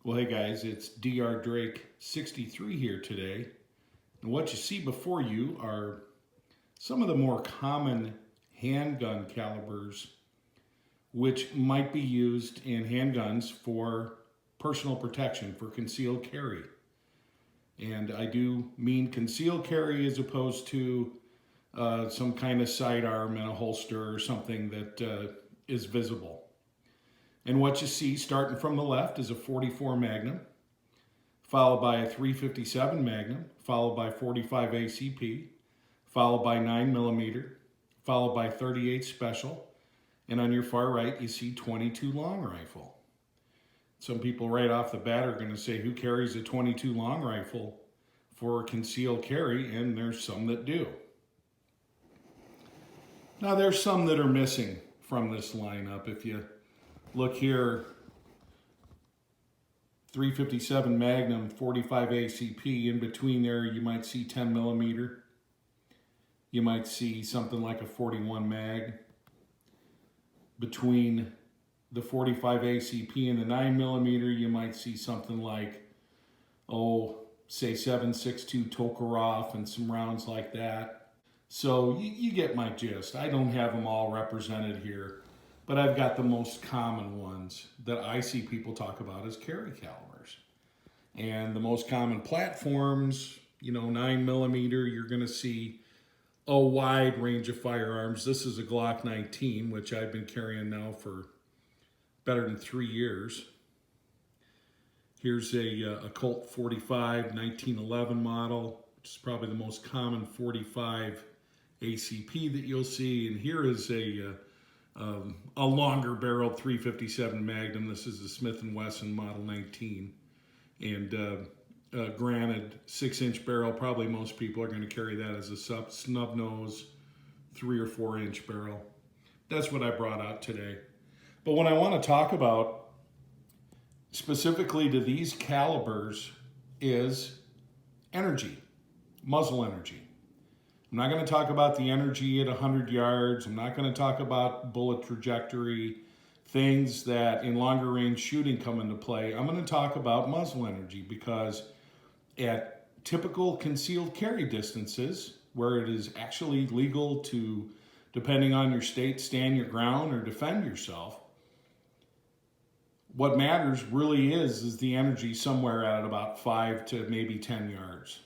Well, hey guys, it's Dr. Drake 63 here today. And what you see before you are some of the more common handgun calibers which might be used in handguns for personal protection, for concealed carry. And I do mean concealed carry as opposed to some kind of sidearm in a holster or something that is visible. And what you see starting from the left is a 44 Magnum, followed by a 357 Magnum, followed by 45 ACP, followed by 9mm, followed by 38 Special, and on your far right you see 22 long rifle. Some people right off the bat are going to say, who carries a 22 long rifle for concealed carry? And there's some that do. Now there's some that are missing from this lineup. If you look here, 357 Magnum, 45 ACP. In between there, you might see 10mm. You might see something like a 41 mag. Between the 45 ACP and the 9mm, you might see something like, say 7.62 Tokarev and some rounds like that. So you get my gist. I don't have them all represented here, but I've got the most common ones that I see people talk about as carry calibers. And the most common platforms, 9mm, you're going to see a wide range of firearms. This is a Glock 19, which I've been carrying now for better than 3 years. Here's a Colt 45 1911 model, which is probably the most common 45 ACP that you'll see. And here is a longer barreled 357 Magnum. This is a Smith & Wesson Model 19. And granted, 6-inch barrel, probably most people are going to carry that as a snub nose 3 or 4 inch barrel. That's what I brought out today. But what I want to talk about specifically to these calibers is energy, muzzle energy. I'm not going to talk about the energy at 100 yards. I'm not going to talk about bullet trajectory, things that in longer range shooting come into play. I'm going to talk about muzzle energy because at typical concealed carry distances, where it is actually legal to, depending on your state, stand your ground or defend yourself, what matters really is the energy somewhere at about 5 to maybe 10 yards.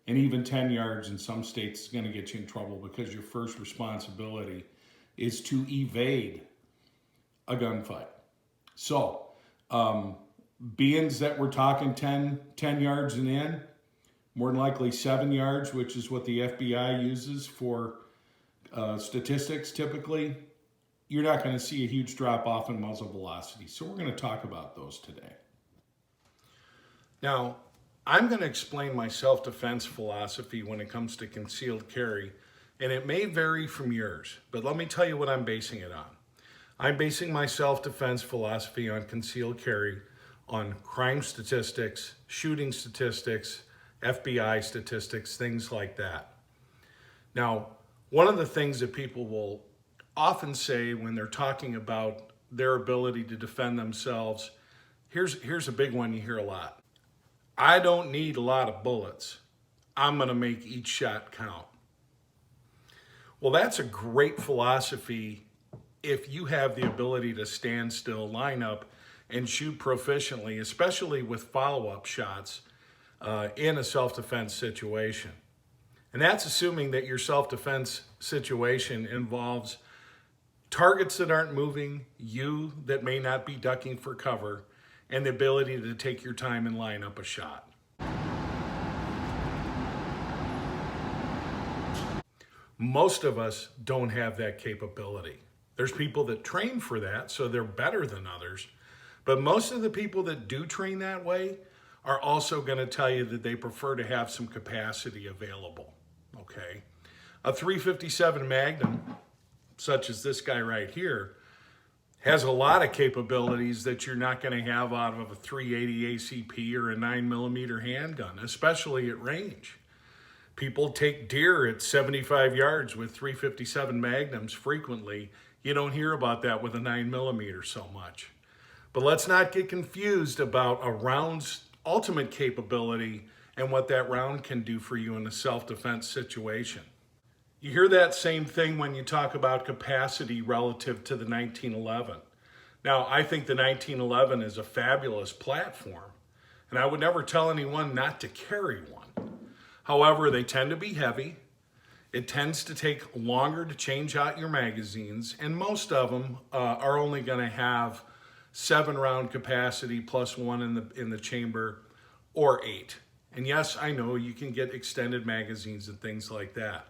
And even 10 yards in some states is going to get you in trouble because your first responsibility is to evade a gunfight. So, being that we're talking 10 yards and in, more than likely 7 yards, which is what the FBI uses for statistics typically, you're not going to see a huge drop off in muzzle velocity. So we're going to talk about those today. Now, I'm going to explain my self-defense philosophy when it comes to concealed carry, and it may vary from yours, but let me tell you what I'm basing it on. I'm basing my self-defense philosophy on concealed carry on crime statistics, shooting statistics, FBI statistics, things like that. Now, one of the things that people will often say when they're talking about their ability to defend themselves, here's a big one you hear a lot. I don't need a lot of bullets. I'm going to make each shot count. Well, that's a great philosophy if you have the ability to stand still, line up, and shoot proficiently, especially with follow-up shots in a self-defense situation. And that's assuming that your self-defense situation involves targets that aren't moving, you that may not be ducking for cover, and the ability to take your time and line up a shot. Most of us don't have that capability. There's people that train for that, so they're better than others. But most of the people that do train that way are also going to tell you that they prefer to have some capacity available, okay? A 357 Magnum, such as this guy right here, has a lot of capabilities that you're not going to have out of a 380 ACP or a 9mm handgun, especially at range. People take deer at 75 yards with 357 Magnums frequently. You don't hear about that with a 9mm so much. But let's not get confused about a round's ultimate capability and what that round can do for you in a self-defense situation. You hear that same thing when you talk about capacity relative to the 1911. Now, I think the 1911 is a fabulous platform, and I would never tell anyone not to carry one. However, they tend to be heavy. It tends to take longer to change out your magazines, and most of them are only going to have 7-round capacity plus one in the chamber, or 8. And yes, I know you can get extended magazines and things like that.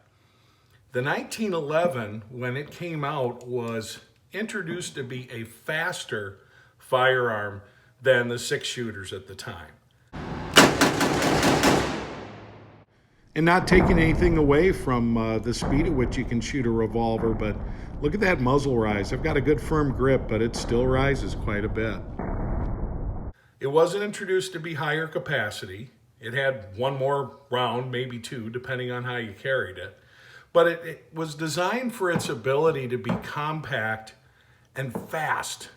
The 1911, when it came out, was introduced to be a faster firearm than the 6-shooters at the time. And not taking anything away from the speed at which you can shoot a revolver, but look at that muzzle rise. I've got a good firm grip, but it still rises quite a bit. It wasn't introduced to be higher capacity. It had one more round, maybe 2, depending on how you carried it. But it was designed for its ability to be compact and fast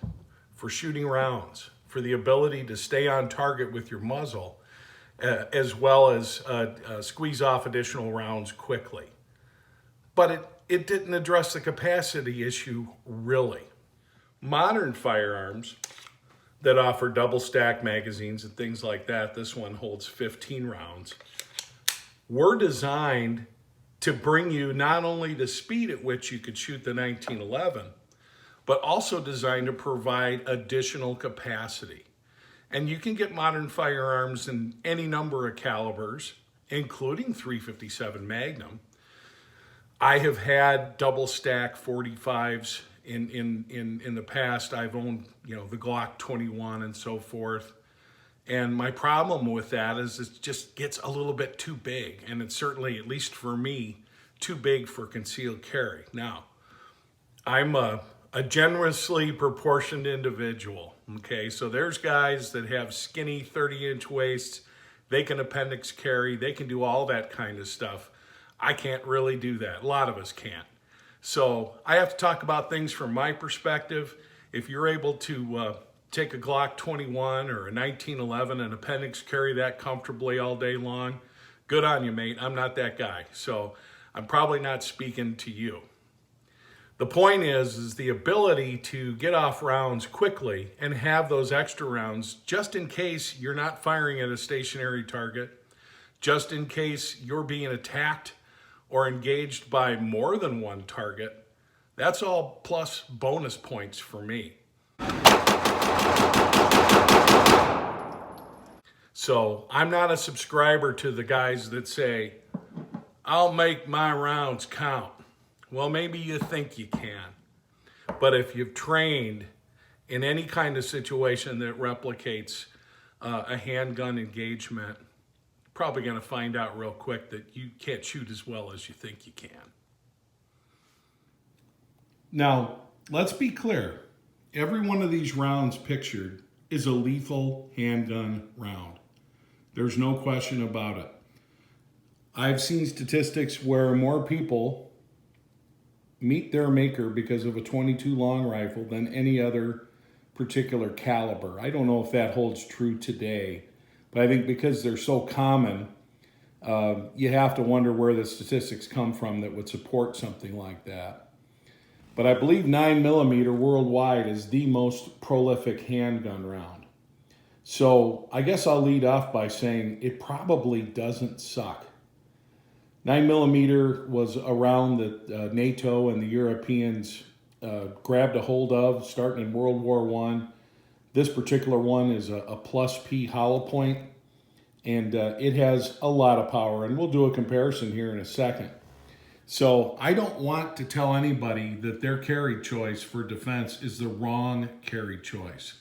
for shooting rounds, for the ability to stay on target with your muzzle, as well as squeeze off additional rounds quickly. But it didn't address the capacity issue, really. Modern firearms that offer double stack magazines and things like that, this one holds 15 rounds, were designed to bring you not only the speed at which you could shoot the 1911, but also designed to provide additional capacity. And you can get modern firearms in any number of calibers, including .357 Magnum. I have had double stack 45s in the past. I've owned, the Glock 21 and so forth. And my problem with that is it just gets a little bit too big. And it's certainly, at least for me, too big for concealed carry. Now, I'm a generously proportioned individual, okay? So there's guys that have skinny 30-inch waists. They can appendix carry. They can do all that kind of stuff. I can't really do that. A lot of us can't. So I have to talk about things from my perspective. If you're able to take a Glock 21 or a 1911 and appendix carry that comfortably all day long, good on you, mate. I'm not that guy. So I'm probably not speaking to you. The point is the ability to get off rounds quickly and have those extra rounds just in case you're not firing at a stationary target, just in case you're being attacked or engaged by more than one target. That's all plus bonus points for me. So I'm not a subscriber to the guys that say, I'll make my rounds count. Well, maybe you think you can. But if you've trained in any kind of situation that replicates a handgun engagement, you're probably going to find out real quick that you can't shoot as well as you think you can. Now, let's be clear. Every one of these rounds pictured is a lethal handgun round. There's no question about it. I've seen statistics where more people meet their maker because of a .22 long rifle than any other particular caliber. I don't know if that holds true today, but I think because they're so common, you have to wonder where the statistics come from that would support something like that. But I believe 9mm worldwide is the most prolific handgun round. So I guess I'll lead off by saying it probably doesn't suck. 9mm was a round that NATO and the Europeans grabbed a hold of starting in World War I. This particular one is a plus P hollow point, and it has a lot of power, and we'll do a comparison here in a second. So I don't want to tell anybody that their carry choice for defense is the wrong carry choice.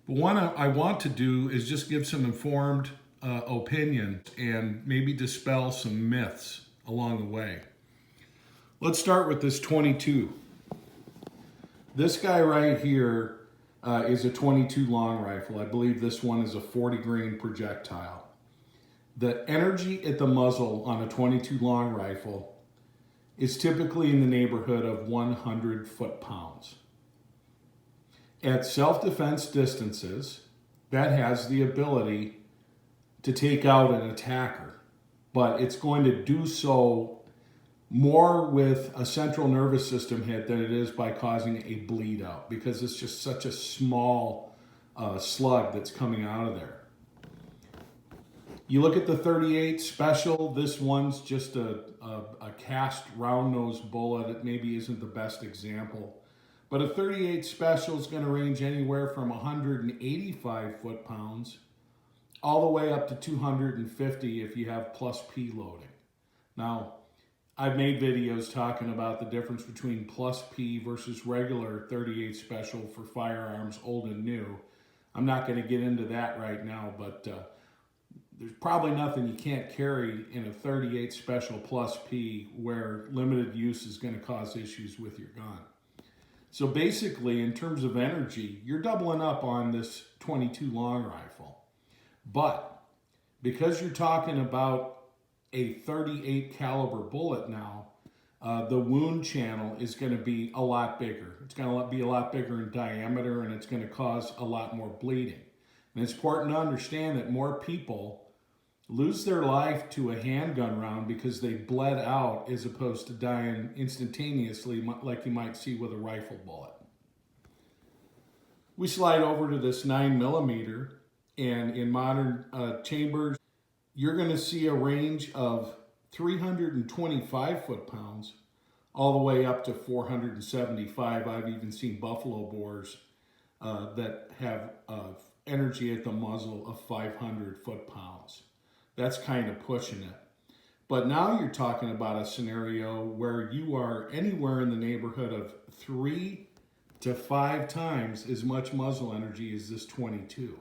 But what I want to do is just give some informed opinion and maybe dispel some myths along the way. Let's start with this 22. This guy right here is a 22 long rifle. I believe this one is a 40 grain projectile. The energy at the muzzle on a 22 long rifle is typically in the neighborhood of 100 foot-pounds. At self-defense distances, that has the ability to take out an attacker, but it's going to do so more with a central nervous system hit than it is by causing a bleed out, because it's just such a small slug that's coming out of there. You look at the 38 special, this one's just a cast round nose bullet. It maybe isn't the best example, but a 38 special is going to range anywhere from 185 foot-pounds all the way up to 250 if you have plus P loading. Now, I've made videos talking about the difference between plus P versus regular 38 special for firearms old and new. I'm not going to get into that right now, but there's probably nothing you can't carry in a 38 special plus P where limited use is going to cause issues with your gun. So basically, in terms of energy, you're doubling up on this 22 long rifle. But because you're talking about a 38 caliber bullet now, the wound channel is going to be a lot bigger. It's going to be a lot bigger in diameter, and it's going to cause a lot more bleeding. And it's important to understand that more people lose their life to a handgun round because they bled out as opposed to dying instantaneously like you might see with a rifle bullet. We slide over to this 9mm, and in modern chambers, you're going to see a range of 325 foot-pounds all the way up to 475. I've even seen buffalo bores that have energy at the muzzle of 500 foot-pounds. That's kind of pushing it. But now you're talking about a scenario where you are anywhere in the neighborhood of 3 to 5 times as much muzzle energy as this 22.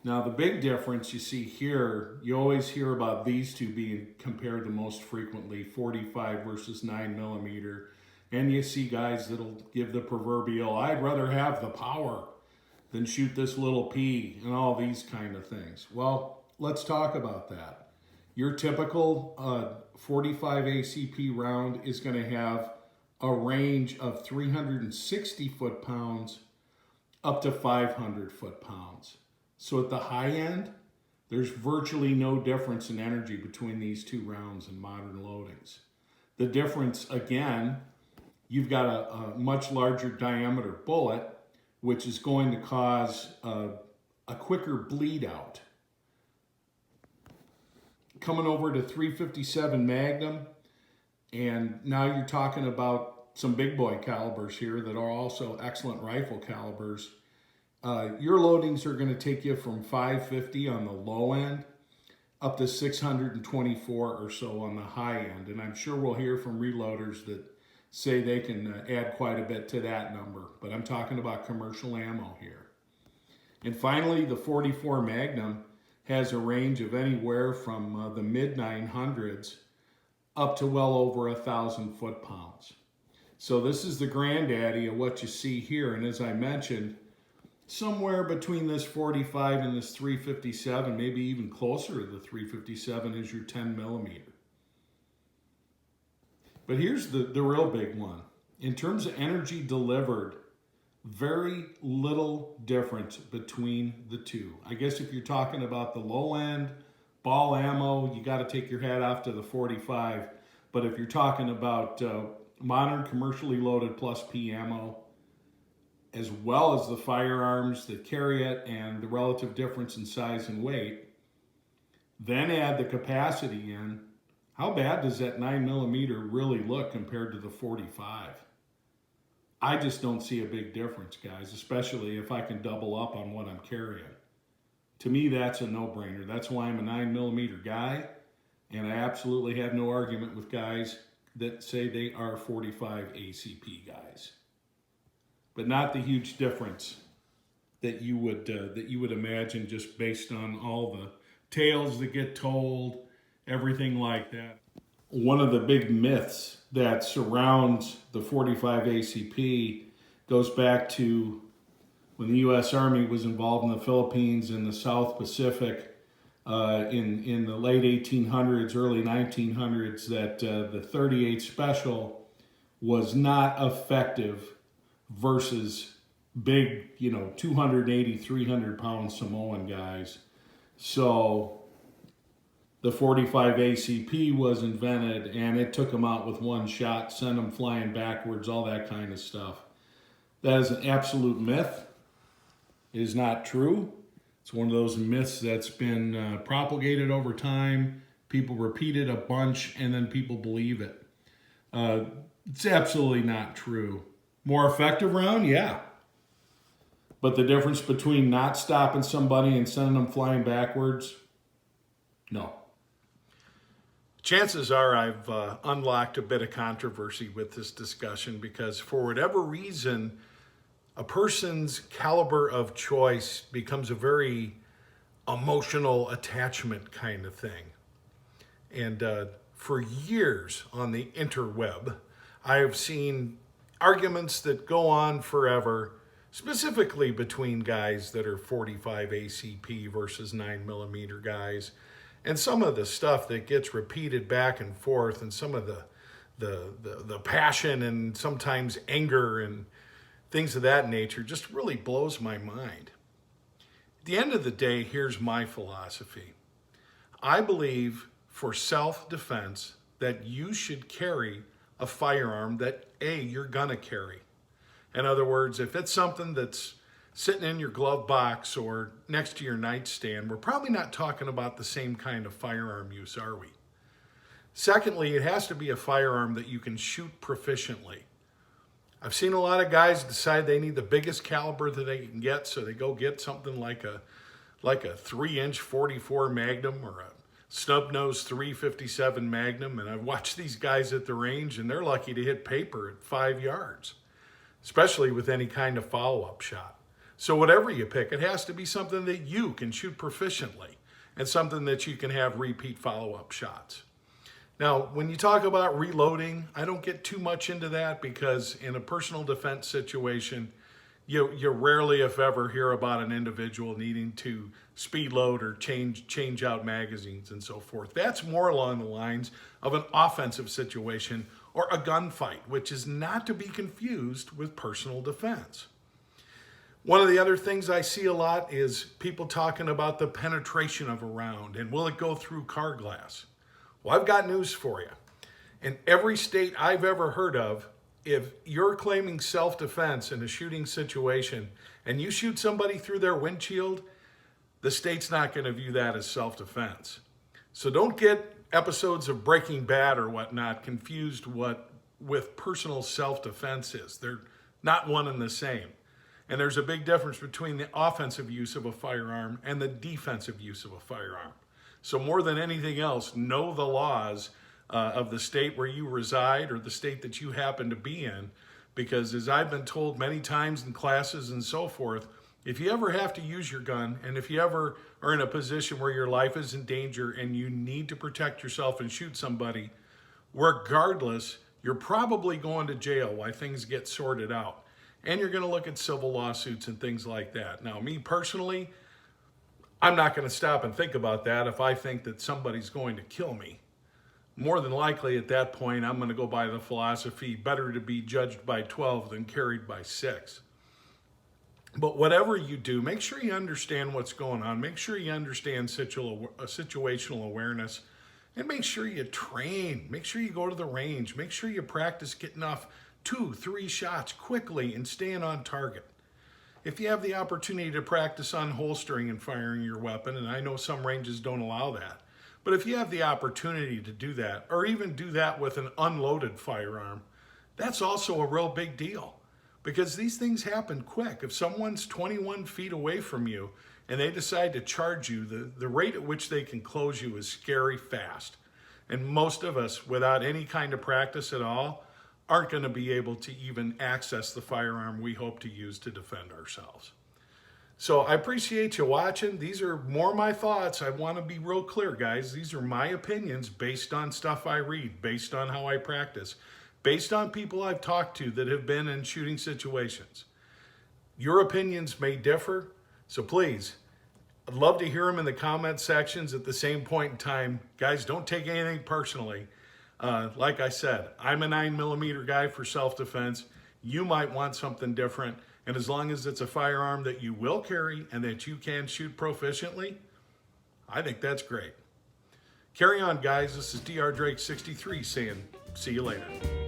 Now, the big difference you see here, you always hear about these two being compared the most frequently, 45 versus 9mm. And you see guys that'll give the proverbial, I'd rather have the power than shoot this little P, and all these kind of things. Well, let's talk about that. Your typical 45 ACP round is going to have a range of 360 foot-pounds up to 500 foot-pounds. So at the high end, there's virtually no difference in energy between these two rounds in modern loadings. The difference, again, you've got a much larger diameter bullet, which is going to cause a quicker bleed out. Coming over to 357 Magnum, and now you're talking about some big boy calibers here that are also excellent rifle calibers. Your loadings are going to take you from 550 on the low end up to 624 or so on the high end. And I'm sure we'll hear from reloaders that say they can add quite a bit to that number. But I'm talking about commercial ammo here. And finally, the 44 Magnum has a range of anywhere from the mid-900s up to well over 1,000 foot-pounds. So this is the granddaddy of what you see here. And as I mentioned, somewhere between this 45 and this 357, maybe even closer to the 357 is your 10mm. But here's the real big one. In terms of energy delivered, very little difference between the two. I guess if you're talking about the low end, ball ammo, you got to take your hat off to the 45. But if you're talking about modern commercially loaded plus P ammo, as well as the firearms that carry it and the relative difference in size and weight, then add the capacity in, how bad does that 9mm really look compared to the 45? I just don't see a big difference, guys, especially if I can double up on what I'm carrying. To me, that's a no-brainer. That's why I'm a 9mm guy, and I absolutely have no argument with guys that say they are 45 ACP guys. But not the huge difference that you would imagine just based on all the tales that get told, everything like that. One of the big myths that surrounds the 45 ACP goes back to when the U.S. Army was involved in the Philippines and the South Pacific in the late 1800s, early 1900s, that the 38 Special was not effective versus big, 280, 300-pound Samoan guys. So the 45 ACP was invented, and it took them out with one shot, sent them flying backwards, all that kind of stuff. That is an absolute myth. It is not true. It's one of those myths that's been propagated over time. People repeat it a bunch, and then people believe it. It's absolutely not true. More effective round? Yeah. But the difference between not stopping somebody and sending them flying backwards? No. Chances are I've unlocked a bit of controversy with this discussion because for whatever reason, a person's caliber of choice becomes a very emotional attachment kind of thing. And for years on the interweb, I've seen arguments that go on forever, specifically between guys that are 45 ACP versus 9mm guys. And some of the stuff that gets repeated back and forth, and some of the passion and sometimes anger and things of that nature just really blows my mind. At the end of the day, here's my philosophy. I believe for self-defense that you should carry a firearm that, A, you're gonna carry. In other words, if it's something that's sitting in your glove box or next to your nightstand, we're probably not talking about the same kind of firearm use, are we? Secondly, it has to be a firearm that you can shoot proficiently. I've seen a lot of guys decide they need the biggest caliber that they can get, so they go get something like a 3-inch 44 Magnum or a snub-nose 357 Magnum, and I've watched these guys at the range, and they're lucky to hit paper at 5 yards, especially with any kind of follow-up shot. So whatever you pick, it has to be something that you can shoot proficiently and something that you can have repeat follow-up shots. Now, when you talk about reloading, I don't get too much into that because in a personal defense situation, you rarely, if ever, hear about an individual needing to speed load or change out magazines and so forth. That's more along the lines of an offensive situation or a gunfight, which is not to be confused with personal defense. One of the other things I see a lot is people talking about the penetration of a round and will it go through car glass? Well, I've got news for you. In every state I've ever heard of, if you're claiming self-defense in a shooting situation and you shoot somebody through their windshield, the state's not going to view that as self-defense. So don't get episodes of Breaking Bad or whatnot confused with personal self-defense is. They're not one and the same. And there's a big difference between the offensive use of a firearm and the defensive use of a firearm. So more than anything else, know the laws of the state where you reside or the state that you happen to be in, because as I've been told many times in classes and so forth, if you ever have to use your gun and if you ever are in a position where your life is in danger and you need to protect yourself and shoot somebody, regardless, you're probably going to jail while things get sorted out. And you're going to look at civil lawsuits and things like that. Now, me personally, I'm not going to stop and think about that if I think that somebody's going to kill me. More than likely at that point, I'm going to go by the philosophy, better to be judged by 12 than carried by 6. But whatever you do, make sure you understand what's going on. Make sure you understand situational awareness. And make sure you train. Make sure you go to the range. Make sure you practice getting off 2-3 shots quickly and staying on target. If you have the opportunity to practice unholstering and firing your weapon, and I know some ranges don't allow that, but if you have the opportunity to do that, or even do that with an unloaded firearm, that's also a real big deal because these things happen quick. If someone's 21 feet away from you and they decide to charge you, the rate at which they can close you is scary fast. And most of us, without any kind of practice at all, aren't going to be able to even access the firearm we hope to use to defend ourselves. So I appreciate you watching. These are more my thoughts. I want to be real clear, guys. These are my opinions based on stuff I read, based on how I practice, based on people I've talked to that have been in shooting situations. Your opinions may differ, so please, I'd love to hear them in the comment sections. At the same point in time, guys, don't take anything personally. Like I said, I'm a 9mm guy for self-defense. You might want something different. And as long as it's a firearm that you will carry and that you can shoot proficiently, I think that's great. Carry on, guys. This is Dr. Drake 63 saying, see you later.